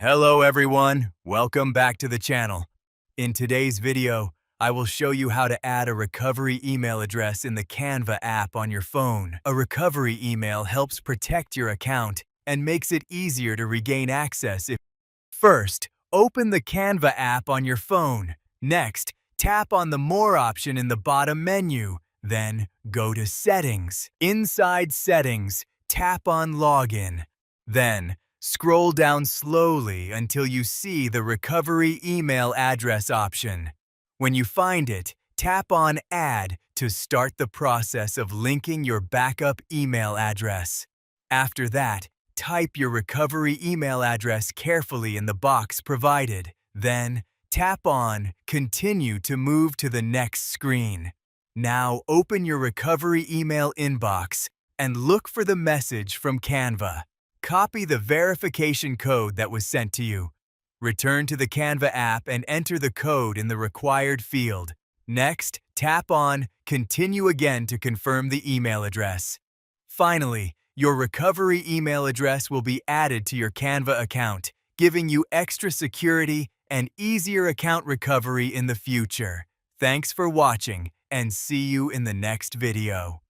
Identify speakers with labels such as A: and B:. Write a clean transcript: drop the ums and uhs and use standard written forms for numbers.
A: Hello everyone, welcome back to the channel. In today's video, I will show you how to add a recovery email address in the Canva app on your phone. A recovery email helps protect your account and makes it easier to regain access. First, open the Canva app on your phone. Next, tap on the More option in the bottom menu. Then, go to Settings. Inside Settings, tap on Login. Then, scroll down slowly until you see the Recovery Email Address option. When you find it, tap on Add to start the process of linking your backup email address. After that, type your recovery email address carefully in the box provided. Then, tap on Continue to move to the next screen. Now open your recovery email inbox and look for the message from Canva. Copy the verification code that was sent to you. Return to the Canva app and enter the code in the required field. Next, tap on Continue again to confirm the email address. Finally, your recovery email address will be added to your Canva account, giving you extra security and easier account recovery in the future. Thanks for watching, and see you in the next video.